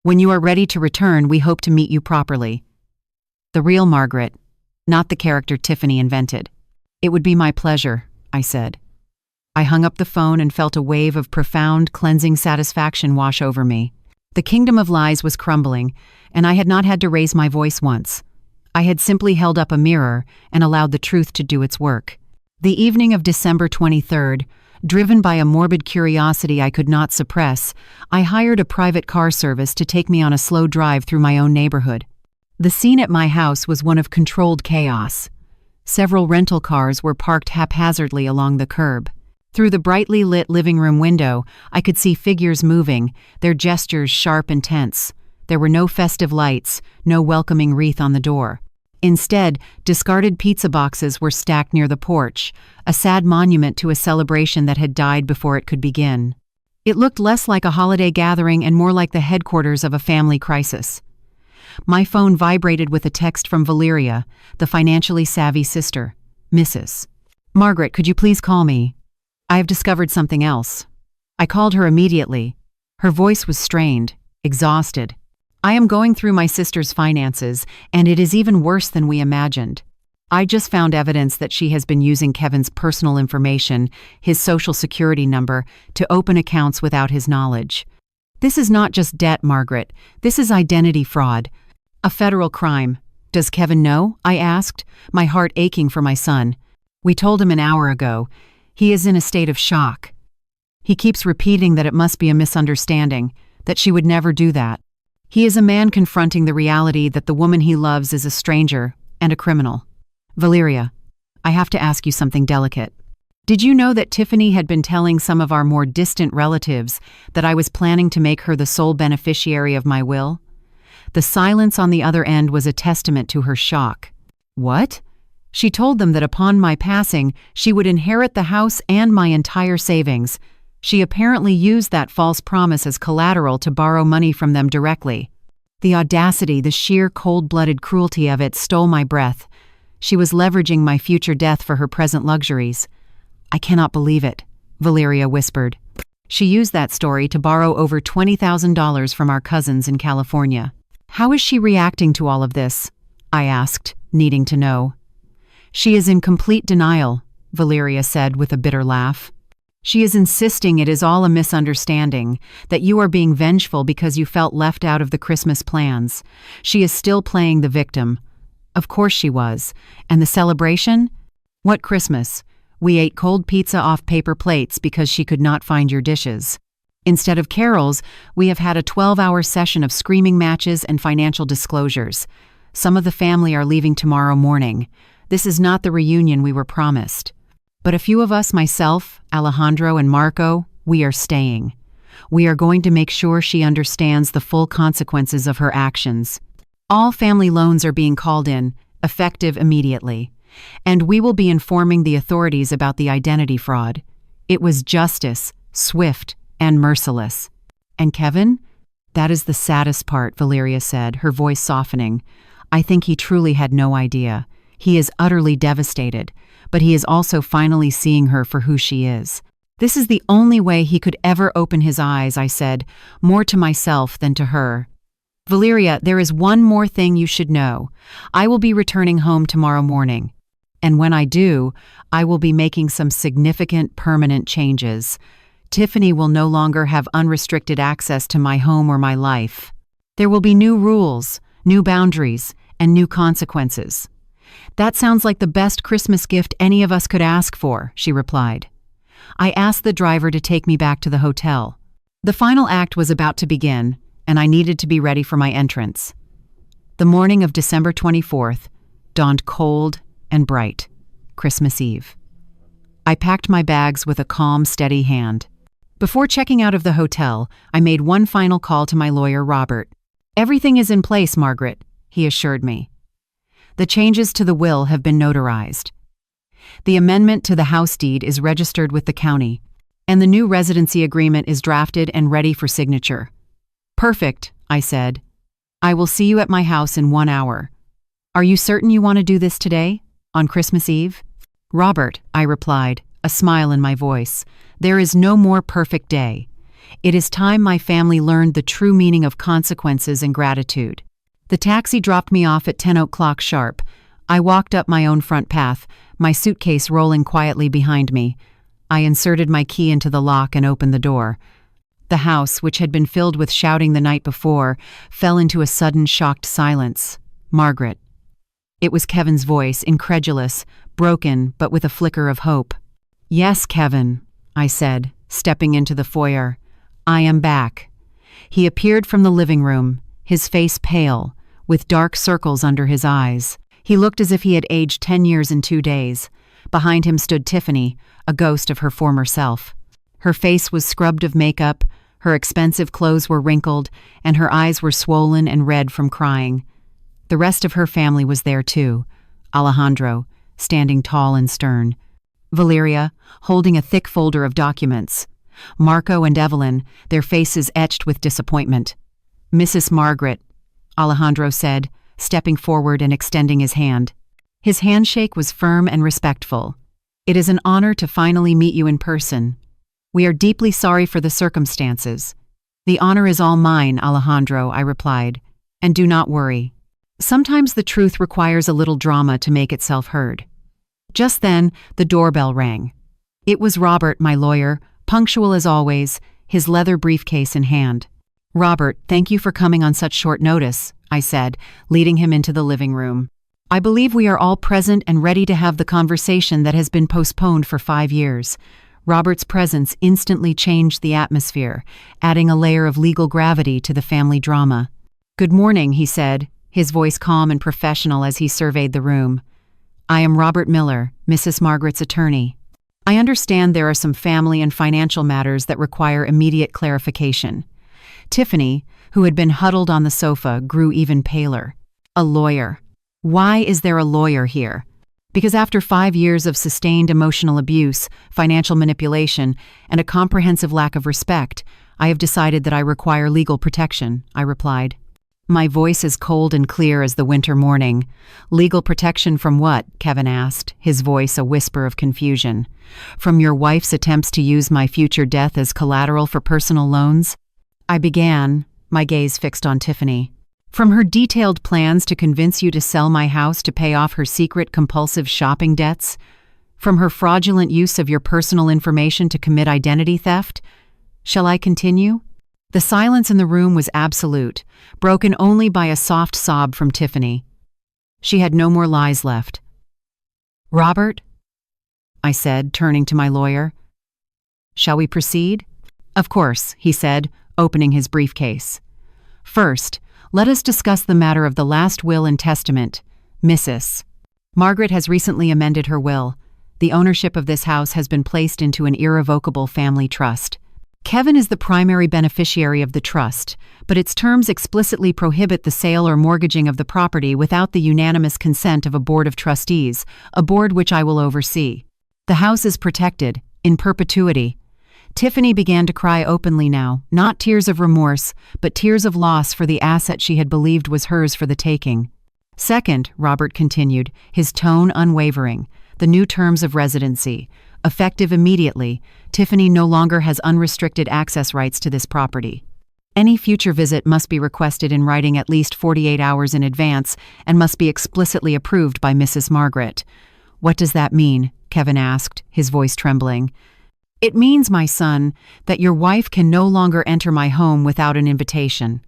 When you are ready to return, we hope to meet you properly. The real Margaret, not the character Tiffany invented. It would be my pleasure, I said. I hung up the phone and felt a wave of profound, cleansing satisfaction wash over me. The kingdom of lies was crumbling, and I had not had to raise my voice once. I had simply held up a mirror and allowed the truth to do its work. The evening of December 23rd, driven by a morbid curiosity I could not suppress, I hired a private car service to take me on a slow drive through my own neighborhood. The scene at my house was one of controlled chaos. Several rental cars were parked haphazardly along the curb. Through the brightly lit living room window, I could see figures moving, their gestures sharp and tense. There were no festive lights, no welcoming wreath on the door. Instead, discarded pizza boxes were stacked near the porch, a sad monument to a celebration that had died before it could begin. It looked less like a holiday gathering and more like the headquarters of a family crisis. My phone vibrated with a text from Valeria, the financially savvy sister. Mrs. Margaret, could you please call me? I have discovered something else. I called her immediately. Her voice was strained, exhausted. I am going through my sister's finances, and it is even worse than we imagined. I just found evidence that she has been using Kevin's personal information, his social security number, to open accounts without his knowledge. This is not just debt, Margaret. This is identity fraud. A federal crime. Does Kevin know? I asked, my heart aching for my son. We told him an hour ago. He is in a state of shock. He keeps repeating that it must be a misunderstanding, that she would never do that. He is a man confronting the reality that the woman he loves is a stranger and a criminal. Valeria, I have to ask you something delicate. Did you know that Tiffany had been telling some of our more distant relatives that I was planning to make her the sole beneficiary of my will? The silence on the other end was a testament to her shock. What? She told them that upon my passing, she would inherit the house and my entire savings. She apparently used that false promise as collateral to borrow money from them directly. The audacity, the sheer cold-blooded cruelty of it stole my breath. She was leveraging my future death for her present luxuries. "I cannot believe it," Valeria whispered. "She used that story to borrow over $20,000 from our cousins in California." "How is she reacting to all of this?" I asked, needing to know. "She is in complete denial," Valeria said with a bitter laugh. "She is insisting it is all a misunderstanding, that you are being vengeful because you felt left out of the Christmas plans. She is still playing the victim." Of course she was. And the celebration? What Christmas? We ate cold pizza off paper plates because she could not find your dishes. Instead of carols, we have had a 12-hour session of screaming matches and financial disclosures. Some of the family are leaving tomorrow morning. This is not the reunion we were promised. But a few of us, myself, Alejandro, and Marco, we are staying. We are going to make sure she understands the full consequences of her actions. All family loans are being called in, effective immediately. And we will be informing the authorities about the identity fraud. It was justice, swift, and merciless. And Kevin? That is the saddest part, Valeria said, her voice softening. I think he truly had no idea. He is utterly devastated, but he is also finally seeing her for who she is. This is the only way he could ever open his eyes, I said, more to myself than to her. Valeria, there is one more thing you should know. I will be returning home tomorrow morning. And when I do, I will be making some significant permanent changes. Tiffany will no longer have unrestricted access to my home or my life. There will be new rules, new boundaries, and new consequences. That sounds like the best Christmas gift any of us could ask for, she replied. I asked the driver to take me back to the hotel. The final act was about to begin, and I needed to be ready for my entrance. The morning of December 24th dawned cold and bright, Christmas Eve. I packed my bags with a calm, steady hand. Before checking out of the hotel, I made one final call to my lawyer, Robert. Everything is in place, Margaret, he assured me. The changes to the will have been notarized. The amendment to the house deed is registered with the county, and the new residency agreement is drafted and ready for signature. Perfect, I said. I will see you at my house in 1 hour. Are you certain you want to do this today, on Christmas Eve? Robert, I replied, a smile in my voice, there is no more perfect day. It is time my family learned the true meaning of consequences and gratitude. The taxi dropped me off at 10 o'clock sharp. I walked up my own front path, my suitcase rolling quietly behind me. I inserted my key into the lock and opened the door. The house, which had been filled with shouting the night before, fell into a sudden shocked silence. Margaret. It was Kevin's voice, incredulous, broken, but with a flicker of hope. Yes, Kevin, I said, stepping into the foyer. I am back. He appeared from the living room, his face pale, with dark circles under his eyes. He looked as if he had aged 10 years in 2 days. Behind him stood Tiffany, a ghost of her former self. Her face was scrubbed of makeup, her expensive clothes were wrinkled, and her eyes were swollen and red from crying. The rest of her family was there too. Alejandro, standing tall and stern. Valeria, holding a thick folder of documents. Marco and Evelyn, their faces etched with disappointment. Mrs. Margaret, Alejandro said, stepping forward and extending his hand. His handshake was firm and respectful. It is an honor to finally meet you in person. We are deeply sorry for the circumstances. The honor is all mine, Alejandro, I replied. And do not worry. Sometimes the truth requires a little drama to make itself heard. Just then, the doorbell rang. It was Robert, my lawyer, punctual as always, his leather briefcase in hand. Robert, thank you for coming on such short notice, I said, leading him into the living room. I believe we are all present and ready to have the conversation that has been postponed for 5 years. Robert's presence instantly changed the atmosphere, adding a layer of legal gravity to the family drama. Good morning, he said, his voice calm and professional as he surveyed the room. I am Robert Miller, Mrs. Margaret's attorney. I understand there are some family and financial matters that require immediate clarification. Tiffany, who had been huddled on the sofa, grew even paler. A lawyer. Why is there a lawyer here? Because after 5 years of sustained emotional abuse, financial manipulation, and a comprehensive lack of respect, I have decided that I require legal protection, I replied. My voice as cold and clear as the winter morning. Legal protection from what? Kevin asked, his voice a whisper of confusion. From your wife's attempts to use my future death as collateral for personal loans? I began, my gaze fixed on Tiffany. From her detailed plans to convince you to sell my house to pay off her secret compulsive shopping debts? From her fraudulent use of your personal information to commit identity theft? Shall I continue? The silence in the room was absolute, broken only by a soft sob from Tiffany. She had no more lies left. Robert? I said, turning to my lawyer. Shall we proceed? Of course, he said, opening his briefcase. First, let us discuss the matter of the last will and testament. Mrs. Margaret has recently amended her will. The ownership of this house has been placed into an irrevocable family trust. Kevin is the primary beneficiary of the trust, but its terms explicitly prohibit the sale or mortgaging of the property without the unanimous consent of a board of trustees, a board which I will oversee. The house is protected, in perpetuity. Tiffany began to cry openly now, not tears of remorse, but tears of loss for the asset she had believed was hers for the taking. Second, Robert continued, his tone unwavering, the new terms of residency. Effective immediately, Tiffany no longer has unrestricted access rights to this property. Any future visit must be requested in writing at least 48 hours in advance and must be explicitly approved by Mrs. Margaret. What does that mean? Kevin asked, his voice trembling. It means, my son, that your wife can no longer enter my home without an invitation.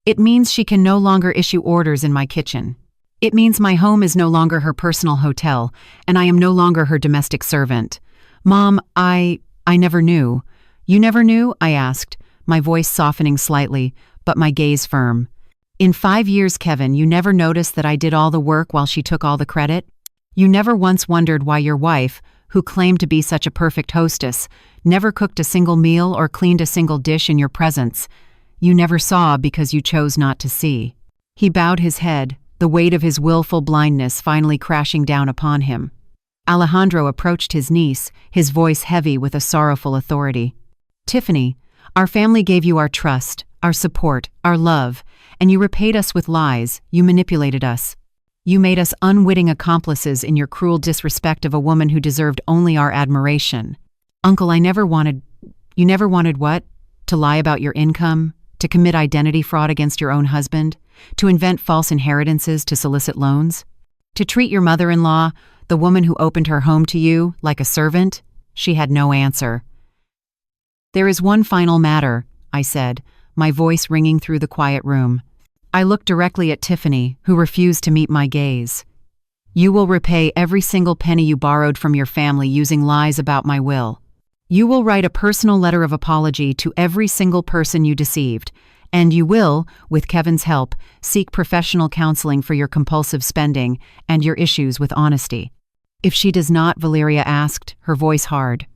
It means she can no longer issue orders in my kitchen. It means my home is no longer her personal hotel, and I am no longer her domestic servant. Mom, I never knew. You never knew? I asked, my voice softening slightly, but my gaze firm. In 5 years, Kevin, you never noticed that I did all the work while she took all the credit? You never once wondered why your wife, who claimed to be such a perfect hostess, never cooked a single meal or cleaned a single dish in your presence. You never saw because you chose not to see. He bowed his head, the weight of his willful blindness finally crashing down upon him. Alejandro approached his niece, his voice heavy with a sorrowful authority. Tiffany, our family gave you our trust, our support, our love, and you repaid us with lies, you manipulated us. You made us unwitting accomplices in your cruel disrespect of a woman who deserved only our admiration. Uncle, you never wanted what? To lie about your income? To commit identity fraud against your own husband? To invent false inheritances to solicit loans? To treat your mother-in-law, the woman who opened her home to you, like a servant? She had no answer. There is one final matter, I said, my voice ringing through the quiet room. I looked directly at Tiffany, who refused to meet my gaze. You will repay every single penny you borrowed from your family using lies about my will. You will write a personal letter of apology to every single person you deceived, and you will, with Kevin's help, seek professional counseling for your compulsive spending and your issues with honesty. If she does not, Valeria asked, her voice hard.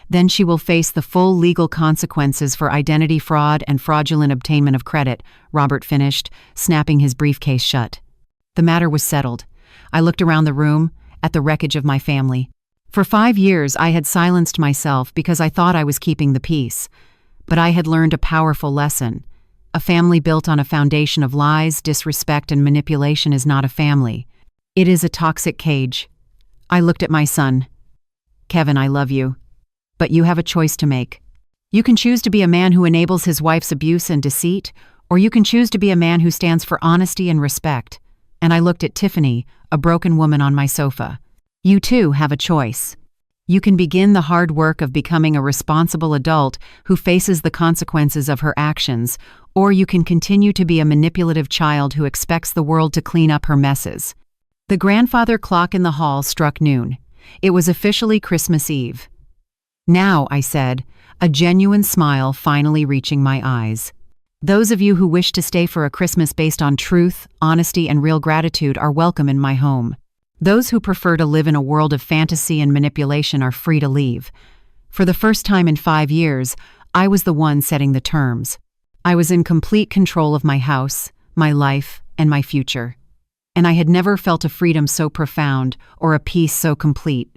Then she will face the full legal consequences for identity fraud and fraudulent obtainment of credit, Robert finished, snapping his briefcase shut. The matter was settled. I looked around the room, at the wreckage of my family. For 5 years I had silenced myself because I thought I was keeping the peace. But I had learned a powerful lesson. A family built on a foundation of lies, disrespect, and manipulation is not a family. It is a toxic cage. I looked at my son. Kevin, I love you. But you have a choice to make. You can choose to be a man who enables his wife's abuse and deceit, or you can choose to be a man who stands for honesty and respect. And I looked at Tiffany, a broken woman on my sofa. You too have a choice. You can begin the hard work of becoming a responsible adult who faces the consequences of her actions, or you can continue to be a manipulative child who expects the world to clean up her messes. The grandfather clock in the hall struck noon. It was officially Christmas Eve. Now, I said, a genuine smile finally reaching my eyes. Those of you who wish to stay for a Christmas based on truth, honesty, and real gratitude are welcome in my home. Those who prefer to live in a world of fantasy and manipulation are free to leave. For the first time in 5 years, I was the one setting the terms. I was in complete control of my house, my life, and my future. and I had never felt a freedom so profound or a peace so complete.